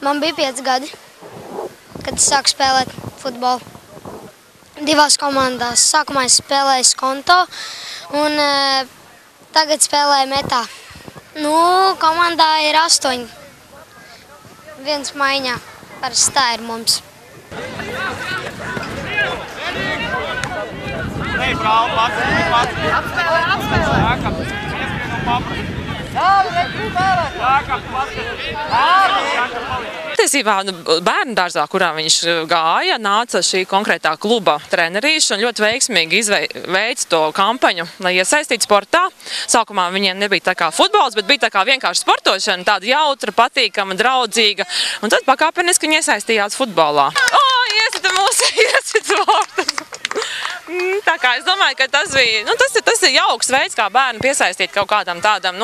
Man bija 5 gadi, kad es sāku spēlēt futbolu. Divās komandās. Sākumā es spēlēju Skonto un tagad spēlēju Metā. Komandā ir 8. Viens maiņā. Parasti tā ir mums. Patiesībā bērnu dārzā, kurā viņš gāja, nāca šī konkrētā kluba trenerīša un ļoti veiksmīgi veica to kampaņu, lai iesaistītu sportā. Sākumā viņiem nebija tā kā futbols, bet bija tā kā vienkārši sportošana, tāda jautra, patīkama, draudzīga. Un tad pakāpeniski viņi iesaistījās futbolā. Iesita mūsu, iesita vārtus! Tā kā es domāju, ka tas ir jauks veids, kā bērnu piesaistīt kaut kādam tādam,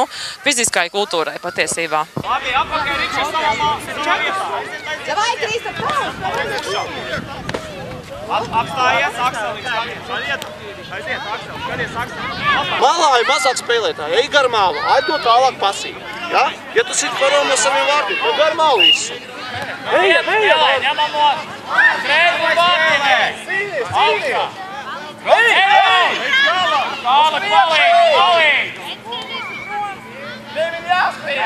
fiziskai kultūrai patiesībā. Labi, apakaļ Ričs savā Davai, Krista, Apstājies, Akseliks, aiziet, Aksel, Malā ir mazāk spēlētāji, ej gar malu, aizdod tālāk pasīvi. Ja tu sit varom no saviem vārdiem, tad gar malu visu. Ejam, ņemam no Krēju vārtiem, augstā. Tālāk, palīgi! Kevin jāspēj!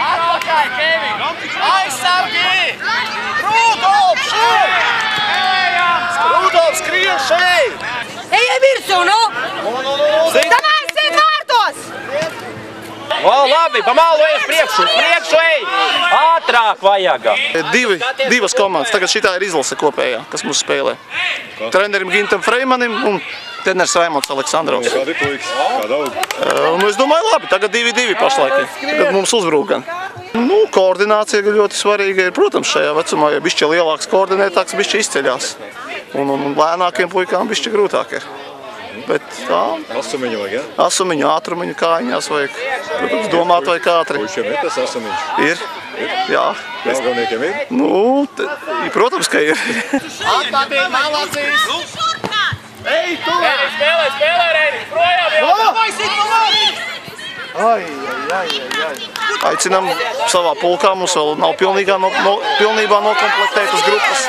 Atpakaļ, Kevin! Aizsargī! Rudolf, šeit! Rudolf, skrien šeit! Ejam virsū, Davai, sit vārtos! Labi, pa malu ej priekšu ej! Ātrāk vajag! Divas komandas, tagad šitā ir izlase kopējā, kas mums spēlē. Trenerim Gintam Freimanim un treneris Raimonds Aleksandrovs. Kādi puikas? Kā daudz? Es domāju, labi, tagad 2-2 pašlaik. Tagad mums uzbrūk gan. Koordinācija ļoti svarīga ir, protams, šajā vecumā, ja bišķi lielāks koordinētāks, bišķi izceļās. Un lēnākiem puikām bišķi grūtāk ir. Bet tā... Asumiņu vajag, ja? Asumiņu, ātrumiņu kājņās vajag. Protams, domāt vajag ātri. Puišiem ir tas asumiņš? Ir. Jā. Galvniekiem ir? Protams, ka ir. Atpakaļ, malacīs! Ej, tu! Spēlē, Reini! Projām jau! Davai, sit no vārtiem! Aicinām savā pulkā, mums vēl nav pilnībā nokomplektētas grupas.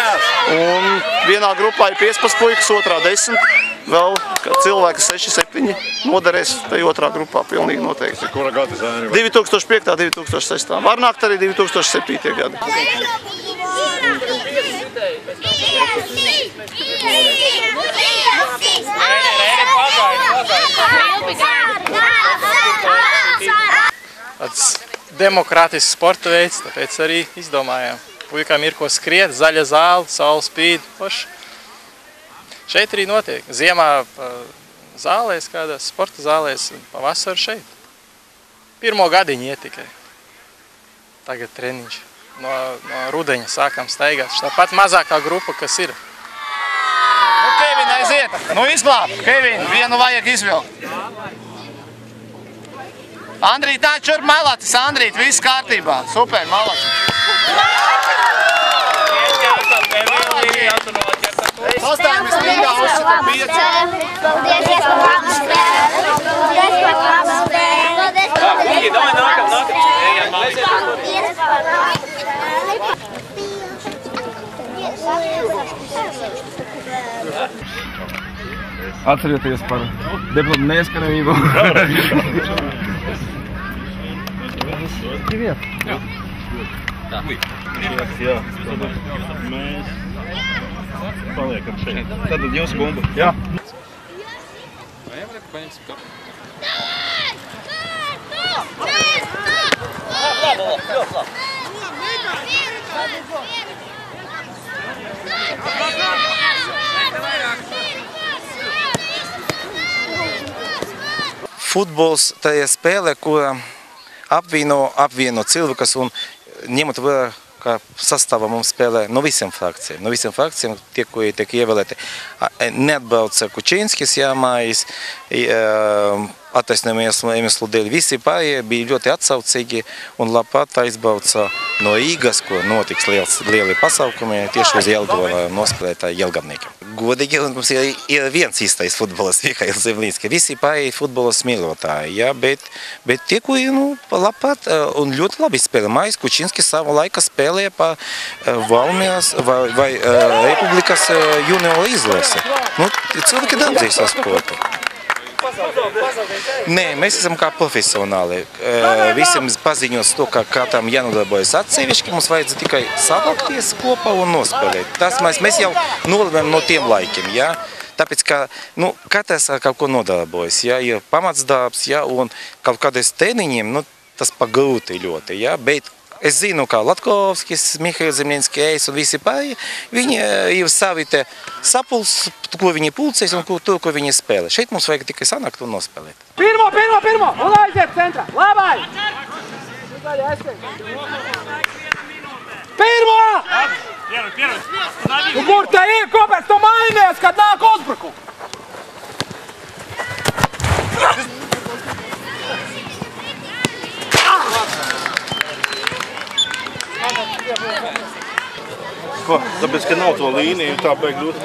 Un vienā grupā ir 15 puikas, otrā 10. Vēl cilvēki 6-7 noderēs tai otrā grupā, pilnīgi noteikti. Kura gada zēni? 2005. 2006. Var nākt arī 2007. gadi. Tāds demokrātisks sporta veids, tāpēc arī izdomājām. Puikām ir ko skriet, zaļa zāle, saule spīd, poši. Šeit arī notiek. Ziemā zālēs, kādās sporta zālēs, pavasaru šeit. Pirmo gadiņu iet tikai. Tagad treniņš. No rudeņa sākam staigāt. Tāpat mazākā grupa, kas ir. Kevin, aiziet! Izglāb! Kevin, vienu vajag izvilkt. Andrīt, taču ir malacis, Andrīt, viss kārtībā. Super, malacis. Sastājumies līgā, uzsakam 5. Paldies par labu spēli. Paldies par labu spēli. Paldies par labu spēli. Atcerieties par deputātu neskaramību. Jā. Mēs paliekam šeit. Tad jūs bumbu. Jā. Futbols tā ir spēle, kura apvieno cilvēkus un ņemot vērā, ka sastāvā mums spēlē no visiem frakcijiem. No visiem frakcijiem tie, kuri tiek ievēlēti. Neatbrauca Kučinskis jāmājas, attaisnojumu iemeslu dēļ. Visi pārējie bija ļoti atsaucīgi un labprāt aizbrauca no Rīgas, kur notiks lieli pasākumi, tieši uz Jelgavu nospēlētāju Jelgavniekiem. Godīgi, mums ir viens īstais futbolists, Mihails Zemlīns, ka visi pārējie futbolas mīlotāji, ja, bet tie, kuri labprāt un ļoti labi spēlē. Mājas Kučinskis savu laiku spēlēja pa Valmieras vai Republikas junioru izlasi. Cilvēki daudzīs ar sportu. Nē, mēs esam kā profesionāli. Visiem paziņos to, ka katram jānodarbojas atsevišķi, mums vajadzētu tikai savākties kopā un nospēlēt. Tas mēs jau nolēmām no tiem laikiem, ja? Tāpēc, ka katrs ar kaut ko nodarbojas, ja? Ir pamatsdarbs, ja? Un kaut kādreiz treniņiem, tas pagrūti ļoti, ja? Bet es zinu, kā Latkovskis, Mihails Zemlīns, es un visi pārējie, viņi ir savi te sapuls, ko viņi pulcēs un to, ko viņi spēlē. Šeit mums vajag tikai sanākt un nospēlēt. Pirmo! Un aiziet centrā! Labai! Pirmo! Kur te ir? Kāpēc tu mainies, kad nāk uzbrukums? Ko? Tāpēc, ka nav to līniju, tā pēc ļoti.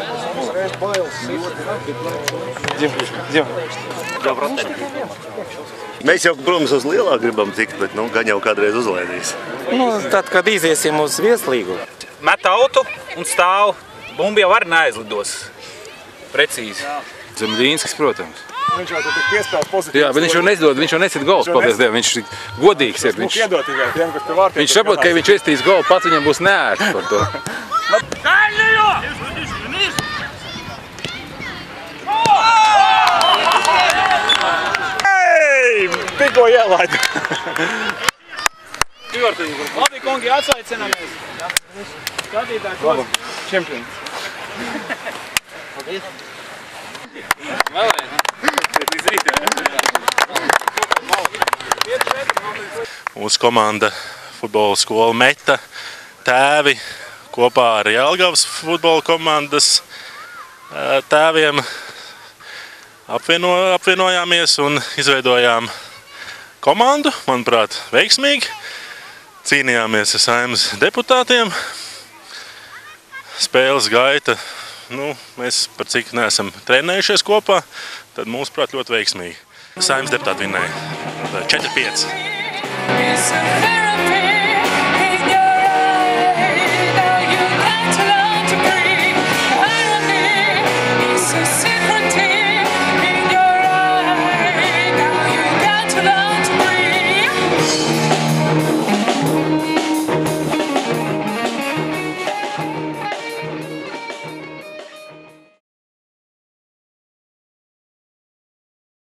Mēs jau, protams, uz lielā gribam tikt, bet gan jau kādreiz uzlaidīs. Tad, kad iziesim uz vieslīgu. Met autu un stāv. Bumbi jau arī neaizlidos. Precīzi. Zemļīnskis, protams. Viņš jau tik piespēl pozitīvs. Jā, bet viņš jau nesidod, viņš jau nesit gols, paldies Dievam. Viņš godīgs ir. Viņš piedod tikai tiem, kas pie vārtiem. Viņš saprot, ka viņš iestīs golu, pats viņam būs neērts par to. Hei! Tikko ielaidu. Labi, kungi, atsveicinamies. Skatītāji, ko? Čempions. Mūsu komanda futbola skola Meta tēvi kopā ar Jelgavas futbola komandas tēviem apvienojāmies un izveidojām komandu, manuprāt, veiksmīgi. Cīnījāmies ar Saeimas deputātiem. Spēles gaita, mēs par cik neesam trenējušies kopā, tad mūsuprāt ļoti veiksmīgi. Saeimas deputāti vinnēja 4-5.